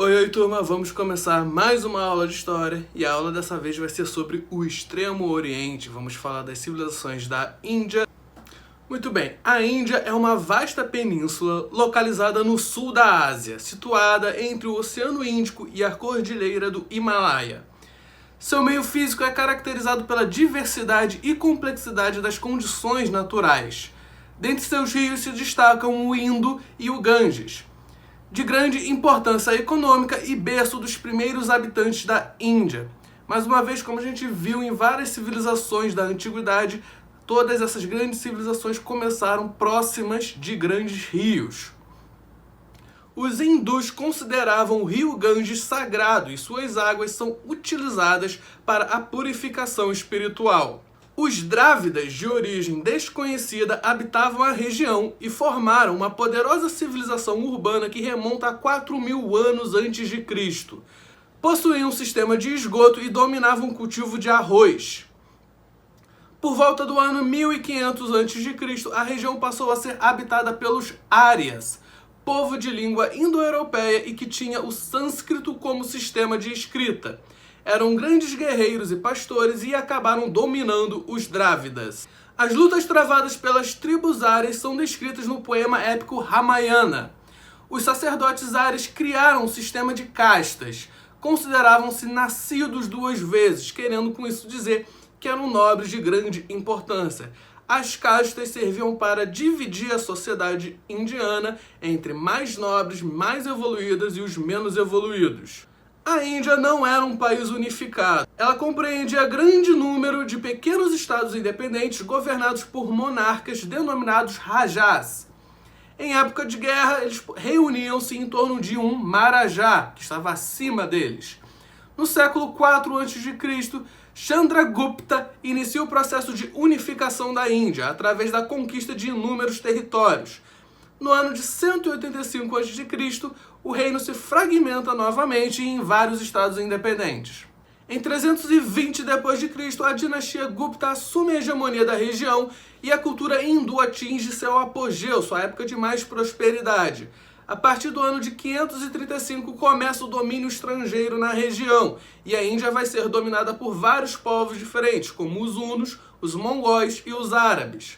Oi, turma, vamos começar mais uma aula de história e a aula dessa vez vai ser sobre o Extremo Oriente. Vamos falar das civilizações da Índia. Muito bem, a Índia é uma vasta península localizada no sul da Ásia, situada entre o Oceano Índico e a Cordilheira do Himalaia. Seu meio físico é caracterizado pela diversidade e complexidade das condições naturais. Dentre seus rios se destacam o Indo e o Ganges, de grande importância econômica e berço dos primeiros habitantes da Índia. Mais uma vez, como a gente viu em várias civilizações da antiguidade, todas essas grandes civilizações começaram próximas de grandes rios. Os hindus consideravam o rio Ganges sagrado e suas águas são utilizadas para a purificação espiritual. Os Drávidas, de origem desconhecida, habitavam a região e formaram uma poderosa civilização urbana que remonta a 4.000 anos antes de Cristo. Possuíam um sistema de esgoto e dominavam o cultivo de arroz. Por volta do ano 1500 a.C., a região passou a ser habitada pelos Árias, povo de língua indo-europeia e que tinha o sânscrito como sistema de escrita. Eram grandes guerreiros e pastores e acabaram dominando os Drávidas. As lutas travadas pelas tribos árias são descritas no poema épico Ramayana. Os sacerdotes árias criaram um sistema de castas. Consideravam-se nascidos duas vezes, querendo com isso dizer que eram nobres de grande importância. As castas serviam para dividir a sociedade indiana entre mais nobres, mais evoluídas e os menos evoluídos. A Índia não era um país unificado. Ela compreendia grande número de pequenos estados independentes governados por monarcas denominados Rajas. Em época de guerra, eles reuniam-se em torno de um Maharaja, que estava acima deles. No século IV a.C., Chandragupta inicia o processo de unificação da Índia através da conquista de inúmeros territórios. No ano de 185 a.C., o reino se fragmenta novamente em vários estados independentes. Em 320 d.C., a dinastia Gupta assume a hegemonia da região e a cultura hindu atinge seu apogeu, sua época de mais prosperidade. A partir do ano de 535 começa o domínio estrangeiro na região e a Índia vai ser dominada por vários povos diferentes, como os hunos, os mongóis e os árabes.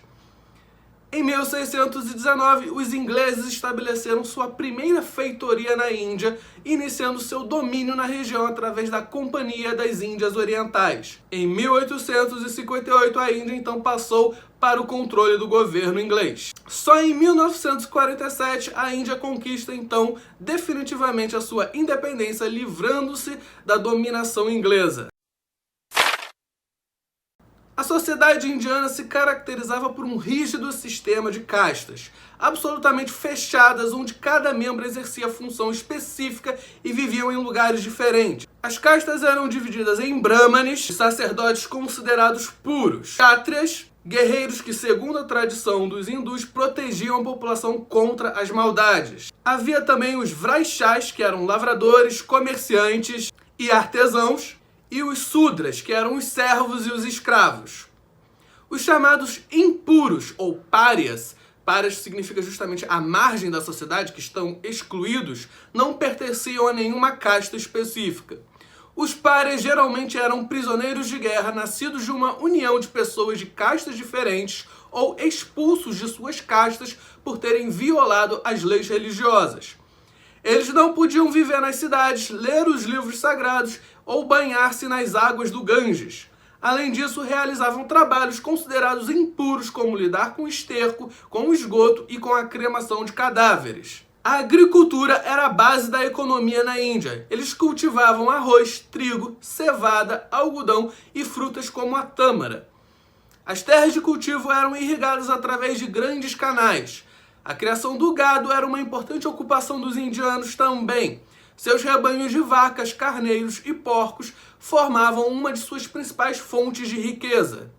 Em 1619, os ingleses estabeleceram sua primeira feitoria na Índia, iniciando seu domínio na região através da Companhia das Índias Orientais. Em 1858, a Índia então passou para o controle do governo inglês. Só em 1947, a Índia conquista então definitivamente a sua independência, livrando-se da dominação inglesa. A sociedade indiana se caracterizava por um rígido sistema de castas, absolutamente fechadas, onde cada membro exercia função específica e viviam em lugares diferentes. As castas eram divididas em brahmanes, sacerdotes considerados puros, kshatriyas, guerreiros que, segundo a tradição dos hindus, protegiam a população contra as maldades. Havia também os vaishyas, que eram lavradores, comerciantes e artesãos, e os Sudras, que eram os servos e os escravos. Os chamados impuros, ou párias, párias significa justamente a margem da sociedade, que estão excluídos, não pertenciam a nenhuma casta específica. Os párias geralmente eram prisioneiros de guerra, nascidos de uma união de pessoas de castas diferentes ou expulsos de suas castas por terem violado as leis religiosas. Eles não podiam viver nas cidades, ler os livros sagrados ou banhar-se nas águas do Ganges. Além disso, realizavam trabalhos considerados impuros, como lidar com esterco, com esgoto e com a cremação de cadáveres. A agricultura era a base da economia na Índia. Eles cultivavam arroz, trigo, cevada, algodão e frutas como a tâmara. As terras de cultivo eram irrigadas através de grandes canais. A criação do gado era uma importante ocupação dos indianos também. Seus rebanhos de vacas, carneiros e porcos formavam uma de suas principais fontes de riqueza.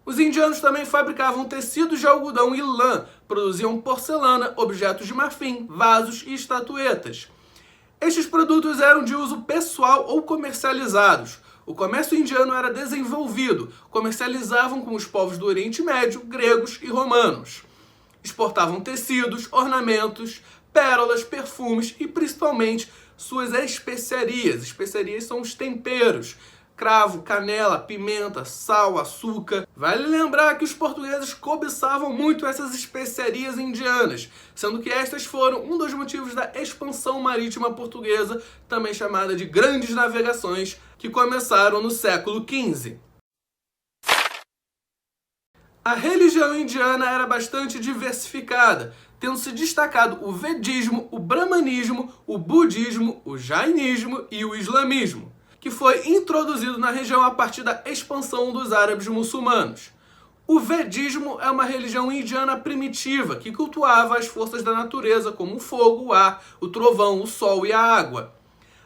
Os indianos também fabricavam tecidos de algodão e lã, produziam porcelana, objetos de marfim, vasos e estatuetas. Estes produtos eram de uso pessoal ou comercializados. O comércio indiano era desenvolvido, comercializavam com os povos do Oriente Médio, gregos e romanos. Exportavam tecidos, ornamentos, pérolas, perfumes e principalmente suas especiarias. Especiarias são os temperos. Cravo, canela, pimenta, sal, açúcar. Vale lembrar que os portugueses cobiçavam muito essas especiarias indianas, sendo que estas foram um dos motivos da expansão marítima portuguesa, também chamada de Grandes Navegações, que começaram no século XV. A religião indiana era bastante diversificada, tendo se destacado o Vedismo, o Brahmanismo, o Budismo, o Jainismo e o Islamismo, que foi introduzido na região a partir da expansão dos árabes muçulmanos. O Vedismo é uma religião indiana primitiva que cultuava as forças da natureza, como o fogo, o ar, o trovão, o sol e a água.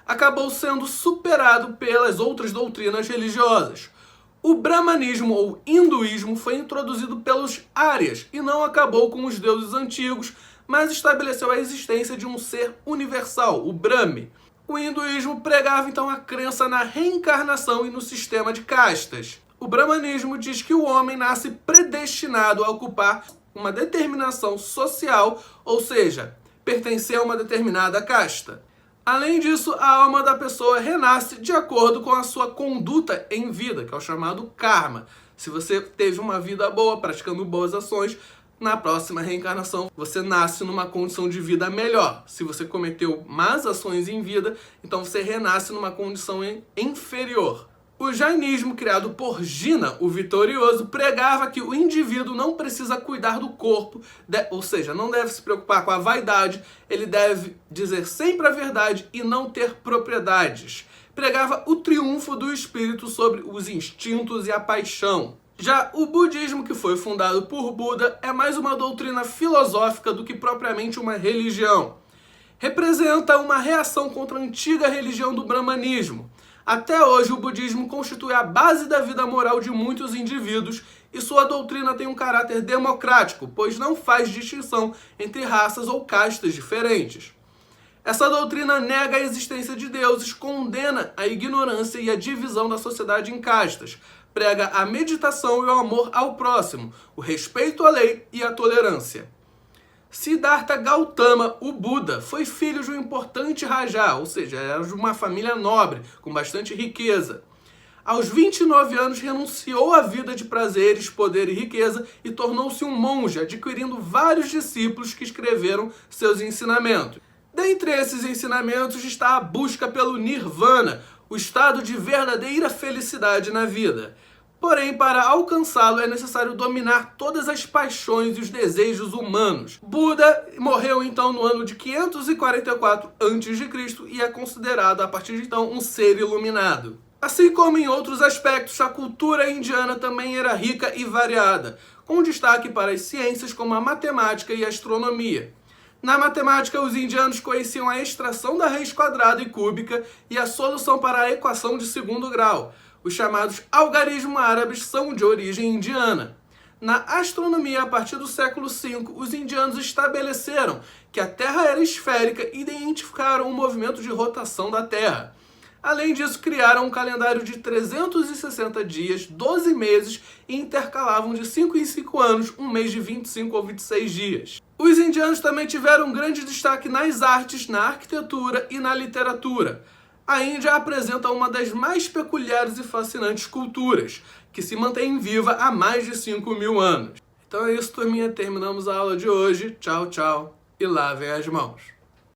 Acabou sendo superado pelas outras doutrinas religiosas. O Brahmanismo ou hinduísmo foi introduzido pelos árias e não acabou com os deuses antigos, mas estabeleceu a existência de um ser universal, o Brahme. O hinduísmo pregava então a crença na reencarnação e no sistema de castas. O brahmanismo diz que o homem nasce predestinado a ocupar uma determinação social, ou seja, pertencer a uma determinada casta. Além disso, a alma da pessoa renasce de acordo com a sua conduta em vida, que é o chamado karma. Se você teve uma vida boa, praticando boas ações, na próxima reencarnação você nasce numa condição de vida melhor. Se você cometeu más ações em vida, então você renasce numa condição inferior. O jainismo, criado por Jina, o vitorioso, pregava que o indivíduo não precisa cuidar do corpo, ou seja, não deve se preocupar com a vaidade, ele deve dizer sempre a verdade e não ter propriedades. Pregava o triunfo do espírito sobre os instintos e a paixão. Já o budismo, que foi fundado por Buda, é mais uma doutrina filosófica do que propriamente uma religião. Representa uma reação contra a antiga religião do brahmanismo. Até hoje, o budismo constitui a base da vida moral de muitos indivíduos e sua doutrina tem um caráter democrático, pois não faz distinção entre raças ou castas diferentes. Essa doutrina nega a existência de deuses, condena a ignorância e a divisão da sociedade em castas, prega a meditação e o amor ao próximo, o respeito à lei e a tolerância. Siddhartha Gautama, o Buda, foi filho de um importante Raja, ou seja, era de uma família nobre, com bastante riqueza. Aos 29 anos, renunciou à vida de prazeres, poder e riqueza e tornou-se um monge, adquirindo vários discípulos que escreveram seus ensinamentos. Dentre esses ensinamentos está a busca pelo Nirvana, o estado de verdadeira felicidade na vida. Porém, para alcançá-lo é necessário dominar todas as paixões e os desejos humanos. Buda morreu então no ano de 544 a.C. e é considerado, a partir de então, um ser iluminado. Assim como em outros aspectos, a cultura indiana também era rica e variada, com destaque para as ciências como a matemática e a astronomia. Na matemática, os indianos conheciam a extração da raiz quadrada e cúbica e a solução para a equação de segundo grau. Os chamados algarismos árabes são de origem indiana. Na astronomia, a partir do século V, os indianos estabeleceram que a Terra era esférica e identificaram o movimento de rotação da Terra. Além disso, criaram um calendário de 360 dias, 12 meses e intercalavam de 5 em 5 anos, um mês de 25 ou 26 dias. Os indianos também tiveram um grande destaque nas artes, na arquitetura e na literatura. A Índia apresenta uma das mais peculiares e fascinantes culturas, que se mantém viva há mais de 5.000 anos. Então é isso, turminha. Terminamos a aula de hoje. Tchau, tchau. E lavem as mãos.